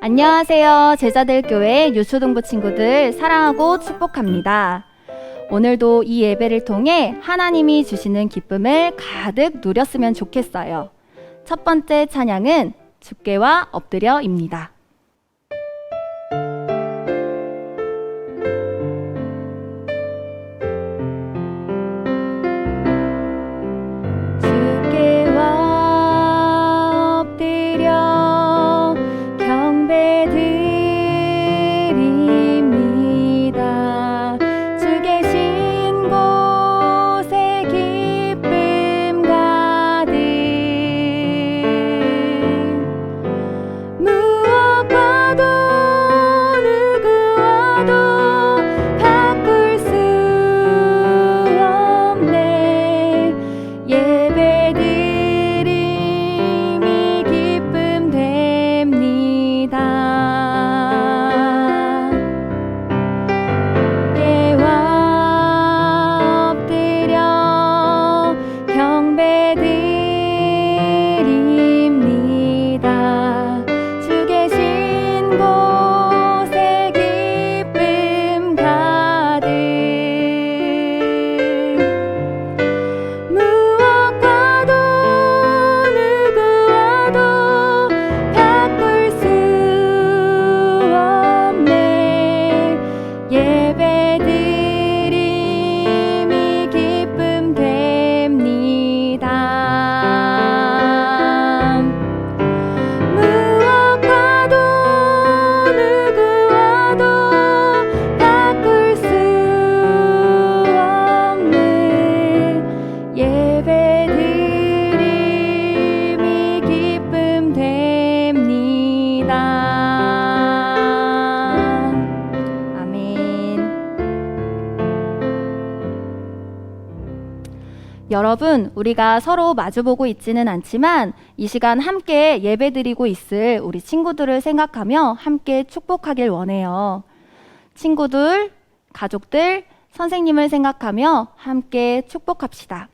안녕하세요. 제자들 교회 유초등부 친구들 사랑하고 축복합니다. 오늘도 이 예배를 통해 하나님이 주시는 기쁨을 가득 누렸으면 좋겠어요. 첫 번째 찬양은 주께와 엎드려입니다. 여러분, 우리가 서로 마주보고 있지는 않지만 이 시간 함께 예배드리고 있을 우리 친구들을 생각하며 함께 축복하길 원해요. 친구들, 가족들, 선생님을 생각하며 함께 축복합시다.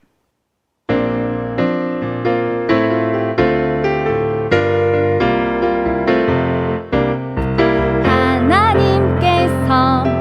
하나님께서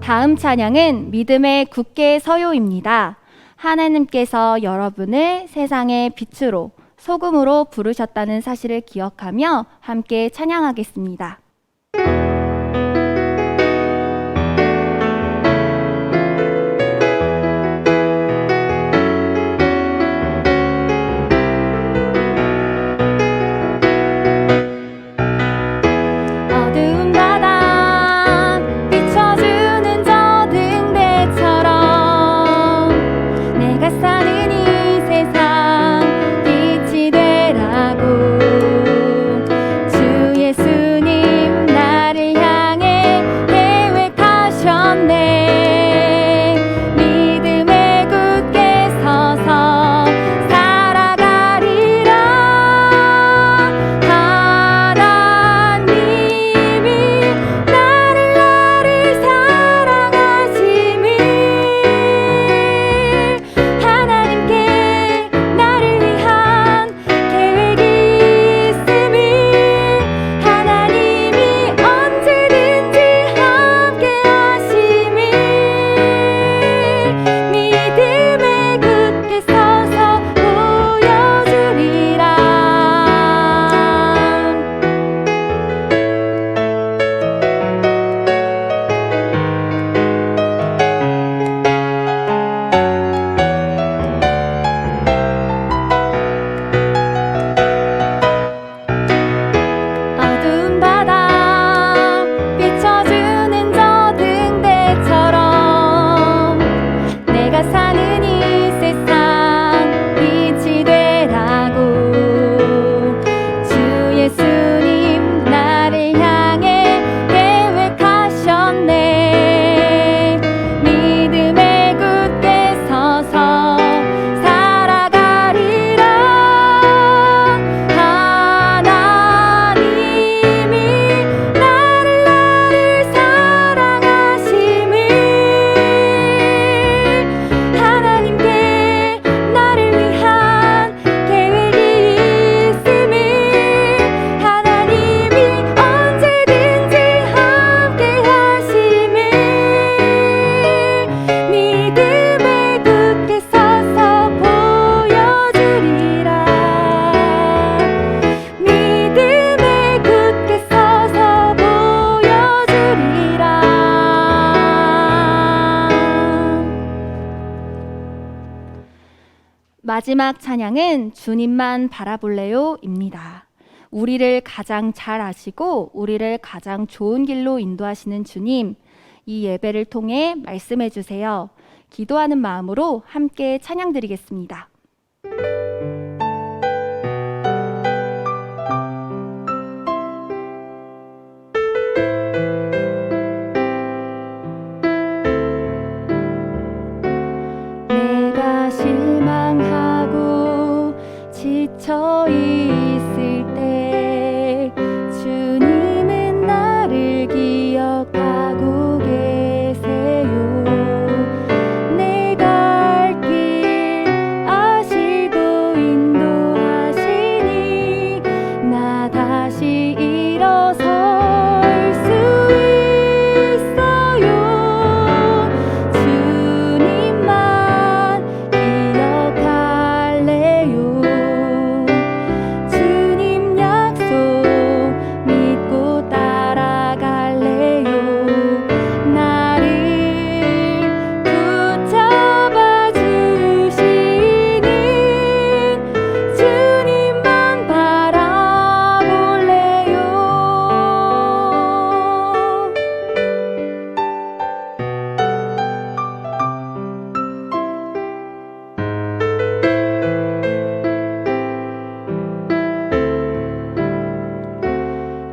다음 찬양은 믿음의 굳게 서요입니다. 하나님께서 여러분을 세상의 빛으로 소금으로 부르셨다는 사실을 기억하며 함께 찬양하겠습니다. 마지막 찬양은 주님만 바라볼래요입니다. 우리를 가장 잘 아시고 우리를 가장 좋은 길로 인도하시는 주님, 이 예배를 통해 말씀해 주세요. 기도하는 마음으로 함께 찬양 드리겠습니다. 내가 실망하고 지쳐 있을 때 주님은 나를 기억하고 계세요. 내가 갈 길 아시고 인도하시니 나 다시 일어설 수 있어요. 주님만 기억할래요. 주님 약속 믿고 따라갈래요. 나를 붙잡아 주시는 주님만 바라볼래요.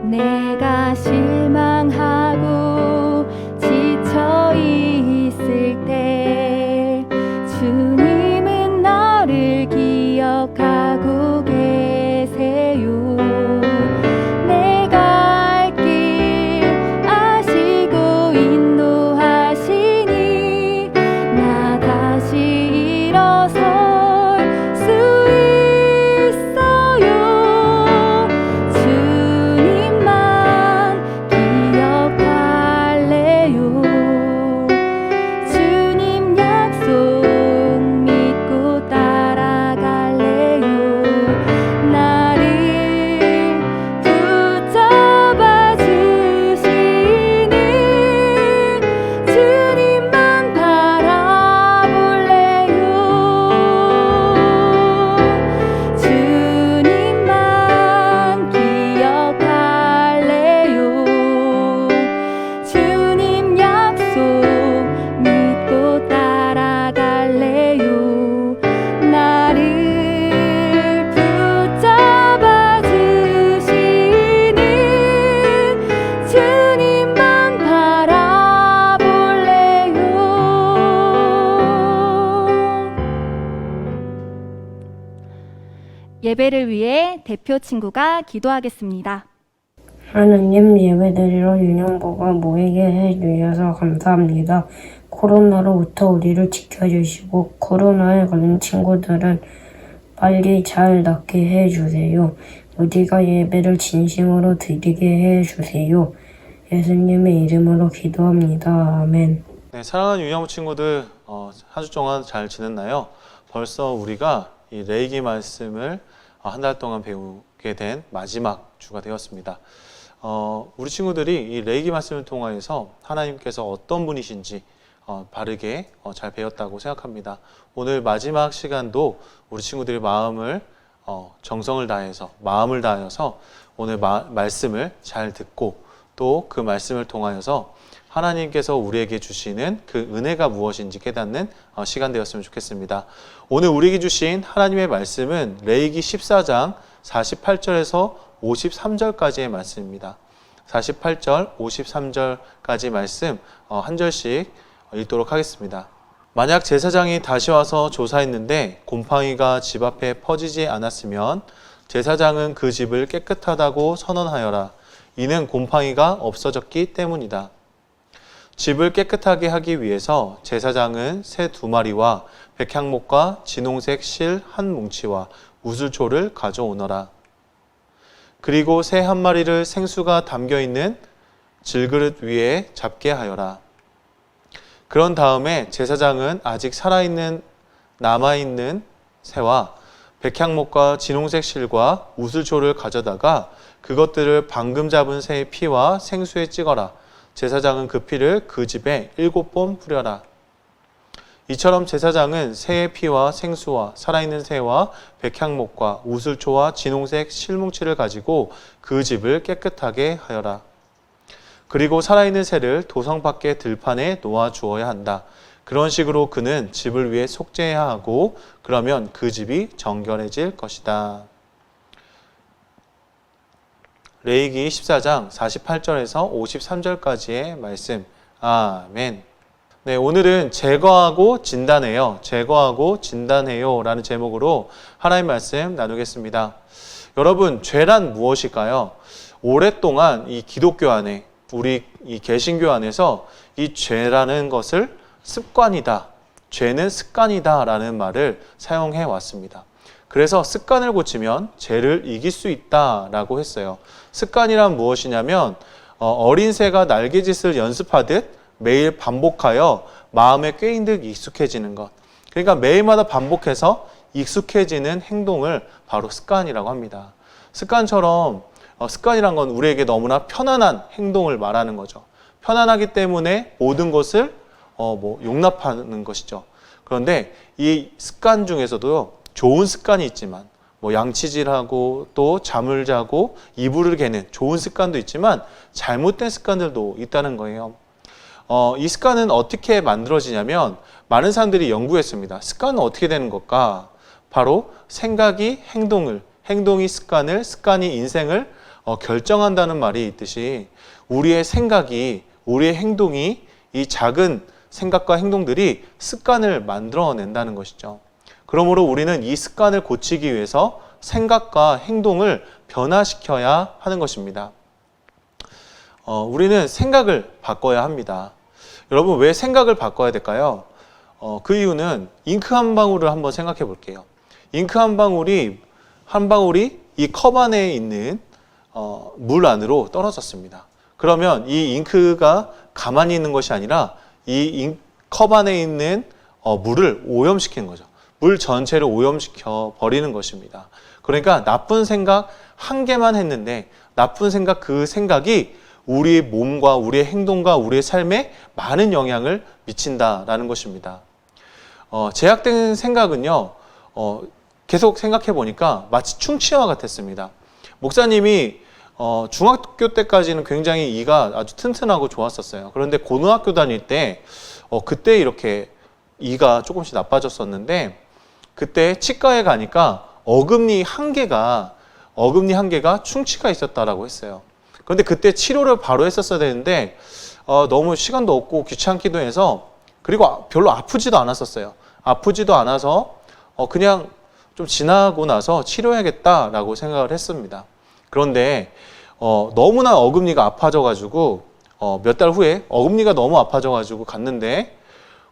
내가 실망하고 지쳐 있을 때 주님은 나를 기억하고 계세요. 내가 갈 길 아시고 인도하시니 나 다시 일어설 수 있어요. 주님만 기억할래요. 주님 약속 믿고 따라갈래요. 나를 붙잡아 주시는 주님만 바라볼래요. 주님만 기억할래요. 주님 약속 믿고 따라갈래요. 나를 붙잡아 주시는 주님만 바라볼래요. 예배를 위해 대표 친구가 기도하겠습니다. 하느님, 예배드리러 유년보가 모이게 해주셔서 감사합니다. 코로나로부터 우리를 지켜주시고 코로나에 걸린 친구들은 빨리 잘 낫게 해주세요. 우리가 예배를 진심으로 드리게 해주세요. 예수님의 이름으로 기도합니다. 아멘. 네, 사랑하는 유년부 친구들, 한 주 동안 잘 지냈나요? 벌써 우리가 이 레이기 말씀을 한 달 동안 배우게 된 마지막 주가 되었습니다. 우리 친구들이 이 레이기 말씀을 통하여서 하나님께서 어떤 분이신지 바르게 잘 배웠다고 생각합니다. 오늘 마지막 시간도 우리 친구들의 마음을 정성을 다해서 마음을 다하여서 오늘 말씀을 잘 듣고 또 그 말씀을 통하여서 하나님께서 우리에게 주시는 그 은혜가 무엇인지 깨닫는 시간 되었으면 좋겠습니다. 오늘 우리에게 주신 하나님의 말씀은 레위기 14장 48절에서 53절까지의 말씀입니다. 48절, 53절까지 말씀 한 절씩 읽도록 하겠습니다. 만약 제사장이 다시 와서 조사했는데 곰팡이가 집 앞에 퍼지지 않았으면 제사장은 그 집을 깨끗하다고 선언하여라. 이는 곰팡이가 없어졌기 때문이다. 집을 깨끗하게 하기 위해서 제사장은 새 2마리와 백향목과 진홍색 실 1뭉치와 우슬초를 가져오너라. 그리고 새 1마리를 생수가 담겨있는 질그릇 위에 잡게 하여라. 그런 다음에 제사장은 아직 남아있는 새와 백향목과 진홍색 실과 우슬초를 가져다가 그것들을 방금 잡은 새의 피와 생수에 찍어라. 제사장은 그 피를 그 집에 7번 뿌려라. 이처럼 제사장은 새의 피와 생수와 살아있는 새와 백향목과 우슬초와 진홍색 실뭉치를 가지고 그 집을 깨끗하게 하여라. 그리고 살아있는 새를 도성 밖의 들판에 놓아 주어야 한다. 그런 식으로 그는 집을 위해 속죄해야 하고 그러면 그 집이 정결해질 것이다. 레위기 14장 48절에서 53절까지의 말씀. 아멘. 네, 오늘은 제거하고 진단해요. 제거하고 진단해요 라는 제목으로 하나님 말씀 나누겠습니다. 여러분, 죄란 무엇일까요? 오랫동안 이 기독교 안에, 우리 이 개신교 안에서 이 죄라는 것을 습관이다, 죄는 습관이다 라는 말을 사용해 왔습니다. 그래서 습관을 고치면 죄를 이길 수 있다라고 했어요. 습관이란 무엇이냐면 어린 새가 날개짓을 연습하듯 매일 반복하여 마음에 꿰인 듯 익숙해지는 것. 그러니까 매일마다 반복해서 익숙해지는 행동을 바로 습관이라고 합니다. 습관처럼 습관이란 건 우리에게 너무나 편안한 행동을 말하는 거죠. 편안하기 때문에 모든 것을 용납하는 것이죠. 그런데 이 습관 중에서도 좋은 습관이 있지만 양치질하고 또 잠을 자고 이불을 개는 좋은 습관도 있지만 잘못된 습관들도 있다는 거예요. 이 습관은 어떻게 만들어지냐면 많은 사람들이 연구했습니다. 습관은 어떻게 되는 걸까? 바로 생각이 행동이 습관을, 습관이 인생을 결정한다는 말이 있듯이 우리의 생각이, 우리의 행동이 이 작은 생각과 행동들이 습관을 만들어낸다는 것이죠. 그러므로 우리는 이 습관을 고치기 위해서 생각과 행동을 변화시켜야 하는 것입니다. 우리는 생각을 바꿔야 합니다. 여러분, 왜 생각을 바꿔야 될까요? 그 이유는 잉크 한 방울을 한번 생각해 볼게요. 잉크 한 방울이 이 컵 안에 있는 물 안으로 떨어졌습니다. 그러면 이 잉크가 가만히 있는 것이 아니라 이 컵 안에 있는 물을 오염시키는 거죠. 물 전체를 오염시켜 버리는 것입니다. 그러니까 나쁜 생각 한 개만 했는데 나쁜 생각, 그 생각이 우리의 몸과 우리의 행동과 우리의 삶에 많은 영향을 미친다라는 것입니다. 제약된 생각은요, 계속 생각해 보니까 마치 충치와 같았습니다. 목사님이 중학교 때까지는 굉장히 이가 아주 튼튼하고 좋았었어요. 그런데 고등학교 다닐 때 그때 이렇게 이가 조금씩 나빠졌었는데 그때 치과에 가니까 어금니 한 개가 충치가 있었다라고 했어요. 그런데 그때 치료를 바로 했었어야 되는데 너무 시간도 없고 귀찮기도 해서, 그리고 별로 아프지도 않았었어요. 아프지도 않아서 그냥 좀 지나고 나서 치료해야겠다라고 생각을 했습니다. 그런데 너무나 어금니가 아파져가지고 몇 달 후에 어금니가 너무 아파져가지고 갔는데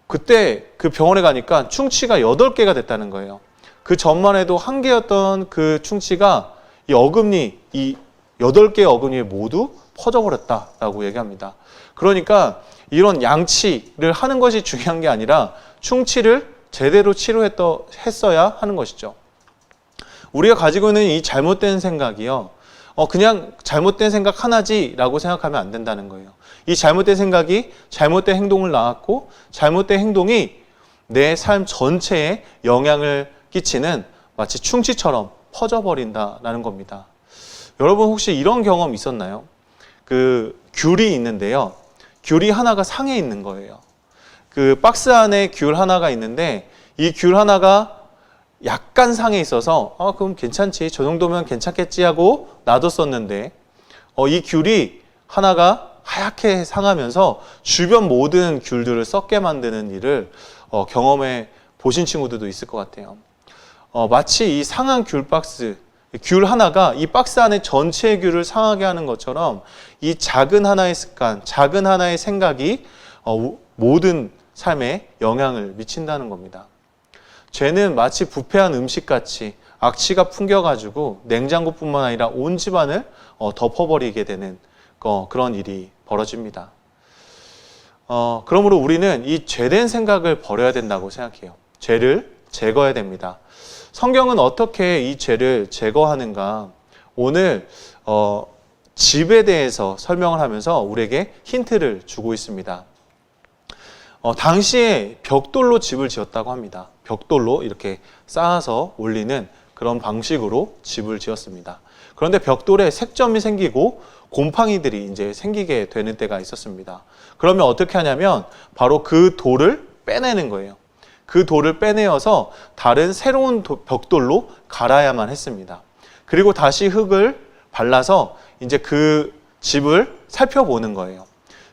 그때 그 병원에 가니까 충치가 8개가 됐다는 거예요. 그 전만 해도 1개였던 그 충치가 이 8개의 어금니에 모두 퍼져버렸다라고 얘기합니다. 그러니까 이런 양치를 하는 것이 중요한 게 아니라 충치를 제대로 치료했어야 하는 것이죠. 우리가 가지고 있는 이 잘못된 생각이요, 그냥 잘못된 생각 하나지라고 생각하면 안 된다는 거예요. 이 잘못된 생각이 잘못된 행동을 낳았고 잘못된 행동이 내 삶 전체에 영향을 끼치는 마치 충치처럼 퍼져버린다라는 겁니다. 여러분, 혹시 이런 경험 있었나요? 그 귤이 있는데요, 귤이 하나가 상해 있는 거예요. 그 박스 안에 귤 하나가 있는데 이 귤 하나가 약간 상해 있어서 그럼 괜찮지, 저 정도면 괜찮겠지 하고 놔뒀었는데 이 귤이 하나가 하얗게 상하면서 주변 모든 귤들을 썩게 만드는 일을 경험해 보신 친구들도 있을 것 같아요. 마치 이 상한 귤 하나가 이 박스 안에 전체의 귤을 상하게 하는 것처럼 이 작은 하나의 습관, 작은 하나의 생각이 모든 삶에 영향을 미친다는 겁니다. 죄는 마치 부패한 음식같이 악취가 풍겨가지고 냉장고뿐만 아니라 온 집안을 덮어버리게 되는 그런 일이 벌어집니다. 그러므로 우리는 이 죄된 생각을 버려야 된다고 생각해요. 죄를 제거해야 됩니다. 성경은 어떻게 이 죄를 제거하는가? 오늘 집에 대해서 설명을 하면서 우리에게 힌트를 주고 있습니다. 당시에 벽돌로 집을 지었다고 합니다. 벽돌로 이렇게 쌓아서 올리는 그런 방식으로 집을 지었습니다. 그런데 벽돌에 색점이 생기고 곰팡이들이 이제 생기게 되는 때가 있었습니다. 그러면 어떻게 하냐면 바로 그 돌을 빼내는 거예요. 그 돌을 빼내어서 다른 새로운 벽돌로 갈아야만 했습니다. 그리고 다시 흙을 발라서 이제 그 집을 살펴보는 거예요.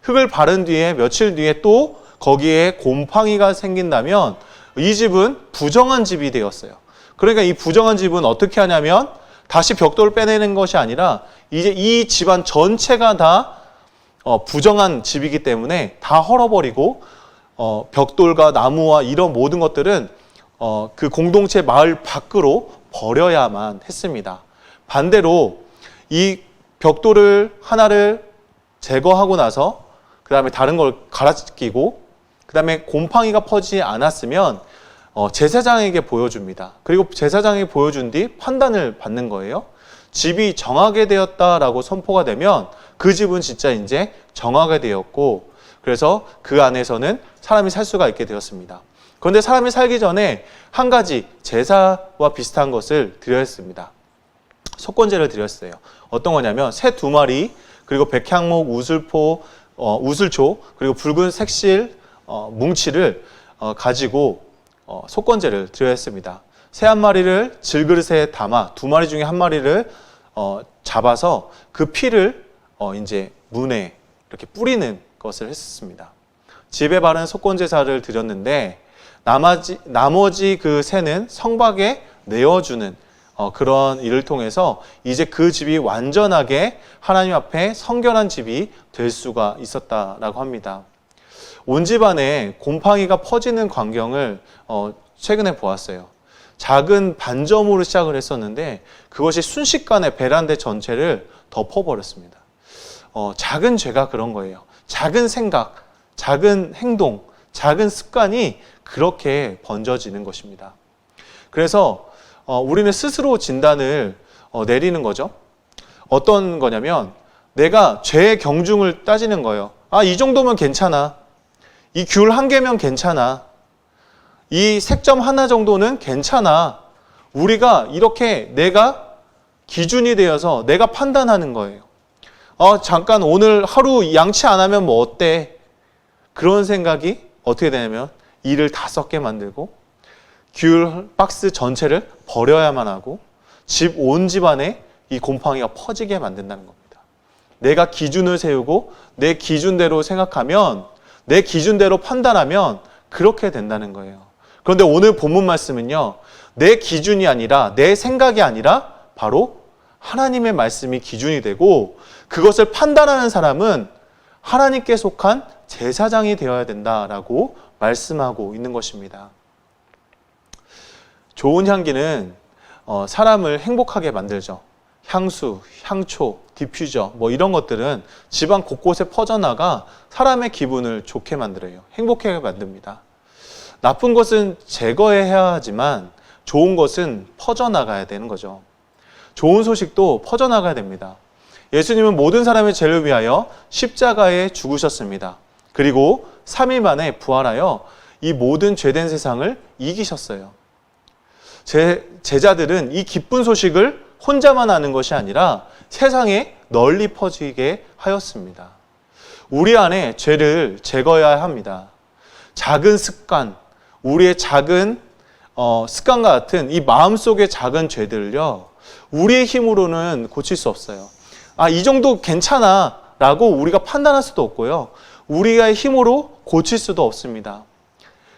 흙을 바른 뒤에 며칠 뒤에 또 거기에 곰팡이가 생긴다면 이 집은 부정한 집이 되었어요. 그러니까 이 부정한 집은 어떻게 하냐면 다시 벽돌을 빼내는 것이 아니라 이제 이 집안 전체가 다 부정한 집이기 때문에 다 헐어버리고 벽돌과 나무와 이런 모든 것들은 그 공동체 마을 밖으로 버려야만 했습니다. 반대로 이 벽돌을 하나를 제거하고 나서 그 다음에 다른 걸 갈아끼고 그 다음에 곰팡이가 퍼지지 않았으면 제사장에게 보여줍니다. 그리고 제사장에게 보여준 뒤 판단을 받는 거예요. 집이 정하게 되었다라고 선포가 되면 그 집은 진짜 이제 정하게 되었고 그래서 그 안에서는 사람이 살 수가 있게 되었습니다. 그런데 사람이 살기 전에 한 가지 제사와 비슷한 것을 드려야 했습니다. 속건제를 드렸어요. 어떤 거냐면 새 2마리 그리고 백향목, 우슬초 그리고 붉은 색실 뭉치를 가지고 속건제를 드려야 했습니다. 새 1마리를 질그릇에 담아 2마리 중에 1마리를 잡아서 그 피를 이제 문에 이렇게 뿌리는 것을 했습니다. 집에 바른 속건제사를 드렸는데 나머지 그 새는 성박에 내어주는 그런 일을 통해서 이제 그 집이 완전하게 하나님 앞에 성결한 집이 될 수가 있었다라고 합니다. 온 집안에 곰팡이가 퍼지는 광경을 최근에 보았어요. 작은 반점으로 시작을 했었는데 그것이 순식간에 베란다 전체를 덮어버렸습니다. 작은 죄가 그런 거예요. 작은 생각, 작은 행동, 작은 습관이 그렇게 번져지는 것입니다. 그래서 우리는 스스로 진단을 내리는 거죠. 어떤 거냐면 내가 죄의 경중을 따지는 거예요. 이 정도면 괜찮아. 이 귤 1개면 괜찮아. 이 색점 하나 정도는 괜찮아. 우리가 이렇게 내가 기준이 되어서 내가 판단하는 거예요. 잠깐 오늘 하루 양치 안 하면 뭐 어때? 그런 생각이 어떻게 되냐면 일을 다 썩게 만들고 귤 박스 전체를 버려야만 하고 집 온 집안에 이 곰팡이가 퍼지게 만든다는 겁니다. 내가 기준을 세우고 내 기준대로 생각하면 내 기준대로 판단하면 그렇게 된다는 거예요. 그런데 오늘 본문 말씀은요. 내 기준이 아니라 내 생각이 아니라 바로 하나님의 말씀이 기준이 되고 그것을 판단하는 사람은 하나님께 속한 제사장이 되어야 된다라고 말씀하고 있는 것입니다. 좋은 향기는 사람을 행복하게 만들죠. 향수, 향초, 디퓨저 뭐 이런 것들은 집안 곳곳에 퍼져나가 사람의 기분을 좋게 만들어요. 행복하게 만듭니다. 나쁜 것은 제거해야 하지만 좋은 것은 퍼져나가야 되는 거죠. 좋은 소식도 퍼져나가야 됩니다. 예수님은 모든 사람의 죄를 위하여 십자가에 죽으셨습니다. 그리고 3일 만에 부활하여 이 모든 죄된 세상을 이기셨어요. 제자들은 이 기쁜 소식을 혼자만 아는 것이 아니라 세상에 널리 퍼지게 하였습니다. 우리 안에 죄를 제거해야 합니다. 작은 습관, 우리의 작은 습관과 같은 이 마음속의 작은 죄들을요. 우리의 힘으로는 고칠 수 없어요. 이 정도 괜찮아 라고 우리가 판단할 수도 없고요. 우리의 힘으로 고칠 수도 없습니다.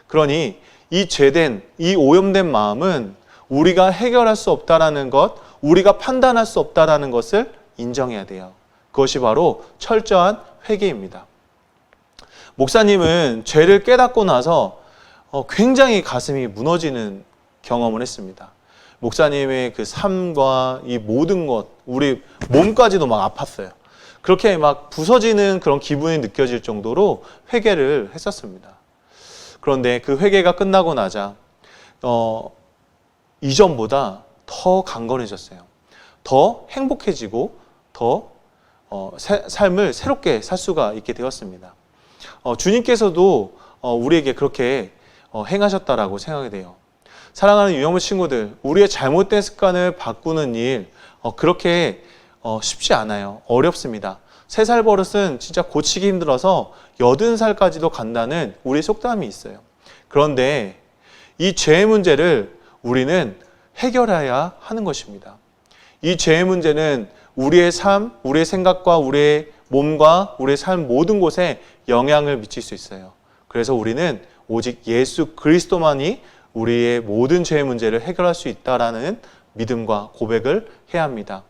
그러니 이 죄된, 이 오염된 마음은 우리가 해결할 수 없다라는 것, 우리가 판단할 수 없다라는 것을 인정해야 돼요. 그것이 바로 철저한 회개입니다. 목사님은 죄를 깨닫고 나서 굉장히 가슴이 무너지는 경험을 했습니다. 목사님의 그 삶과 이 모든 것, 우리 몸까지도 막 아팠어요. 그렇게 막 부서지는 그런 기분이 느껴질 정도로 회개를 했었습니다. 그런데 그 회개가 끝나고 나자 이전보다 더 강건해졌어요. 더 행복해지고 더 삶을 새롭게 살 수가 있게 되었습니다. 주님께서도 우리에게 그렇게 행하셨다라고 생각이 돼요. 사랑하는 유영부 친구들, 우리의 잘못된 습관을 바꾸는 일 그렇게 쉽지 않아요. 어렵습니다. 3살 버릇은 진짜 고치기 힘들어서 80살까지도 간다는 우리 속담이 있어요. 그런데 이 죄의 문제를 우리는 해결해야 하는 것입니다. 이 죄의 문제는 우리의 삶, 우리의 생각과 우리의 몸과 우리의 삶 모든 곳에 영향을 미칠 수 있어요. 그래서 우리는 오직 예수 그리스도만이 우리의 모든 죄의 문제를 해결할 수 있다라는 믿음과 고백을 해야 합니다.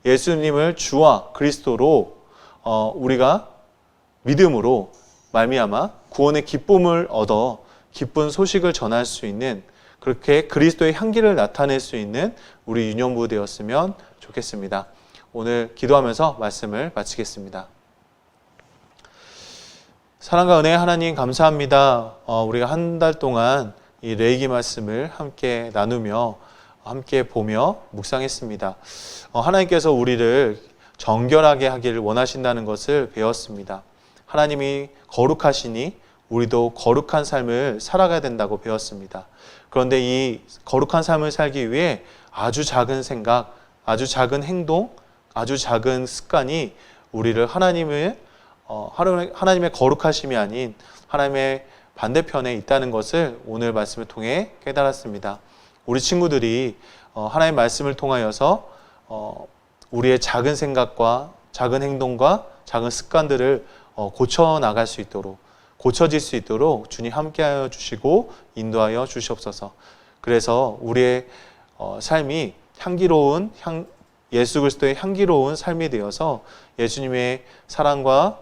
예수님을 주와 그리스도로 우리가 믿음으로 말미암아 구원의 기쁨을 얻어 기쁜 소식을 전할 수 있는, 그렇게 그리스도의 향기를 나타낼 수 있는 우리 유년부 되었으면 좋겠습니다. 오늘 기도하면서 말씀을 마치겠습니다. 사랑과 은혜의 하나님 감사합니다. 우리가 한 달 동안 이 레이기 말씀을 함께 나누며 함께 보며 묵상했습니다. 하나님께서 우리를 정결하게 하기를 원하신다는 것을 배웠습니다. 하나님이 거룩하시니 우리도 거룩한 삶을 살아가야 된다고 배웠습니다. 그런데 이 거룩한 삶을 살기 위해 아주 작은 생각, 아주 작은 행동, 아주 작은 습관이 우리를 하나님의 거룩하심이 아닌 하나님의 반대편에 있다는 것을 오늘 말씀을 통해 깨달았습니다. 우리 친구들이 하나님의 말씀을 통하여서 우리의 작은 생각과 작은 행동과 작은 습관들을 고쳐나갈 수 있도록, 고쳐질 수 있도록 주님 함께하여 주시고 인도하여 주시옵소서. 그래서 우리의 삶이 향기로운 예수 그리스도의 향기로운 삶이 되어서 예수님의 사랑과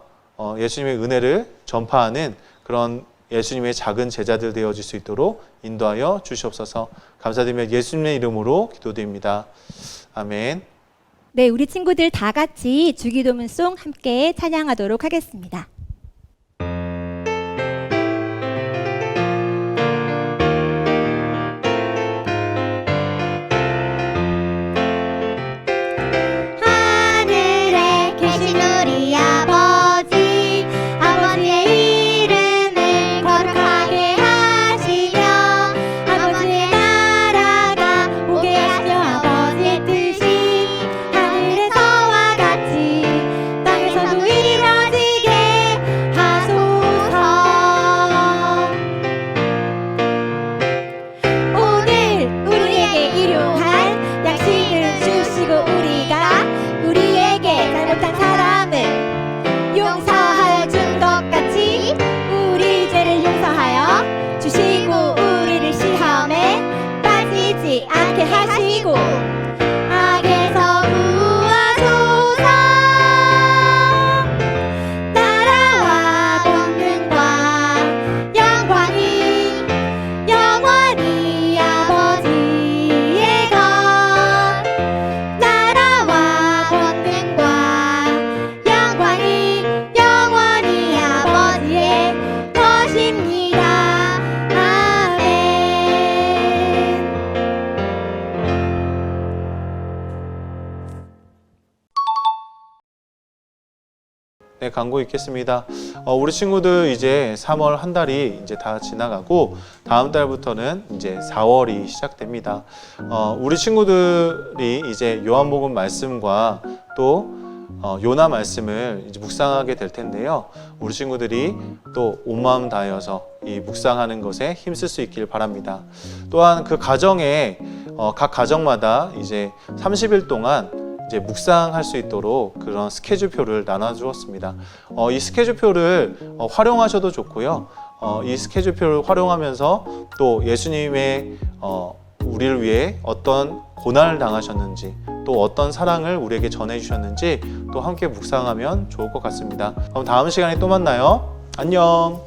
예수님의 은혜를 전파하는 그런 예수님의 작은 제자들 되어질 수 있도록 인도하여 주시옵소서. 감사드리며 예수님의 이름으로 기도드립니다. 아멘. 네, 우리 친구들 다 같이 주기도문송 함께 찬양하도록 하겠습니다. 하늘에 계신 우리 아버지, 아버지의 이름을 거룩하게 하시며 아버지의 나라가 오게 하시며 아버지의 뜻이 하늘에서와 같이 땅에서도 이루어지게 하소서. 오늘 우리에게 일용할 양식을 주시고 우리에게 잘못한 사람을 용서하여 준 것 같이 우리 죄를 용서하여 주시고 우리를 시험에 빠지지 않게 하시고 악에서 구하소서. 나라와 권능과 영광이 영원히 아버지의 것. 나라와 권능과 영광이 영원히 아버지의 것입니다. 아멘. 네, 광고 있겠습니다. 우리 친구들 이제 3월 한 달이 이제 다 지나가고 다음 달부터는 이제 4월이 시작됩니다. 우리 친구들이 이제 요한복음 말씀과 또 요나 말씀을 이제 묵상하게 될 텐데요. 우리 친구들이 또 온 마음 다하여서 이 묵상하는 것에 힘쓸 수 있길 바랍니다. 또한 그 가정에 각 가정마다 이제 30일 동안 이제 묵상할 수 있도록 그런 스케줄표를 나눠주었습니다. 이 스케줄표를 활용하셔도 좋고요. 이 스케줄표를 활용하면서 또 예수님의 우리를 위해 어떤 고난을 당하셨는지 또 어떤 사랑을 우리에게 전해주셨는지 또 함께 묵상하면 좋을 것 같습니다. 그럼 다음 시간에 또 만나요. 안녕.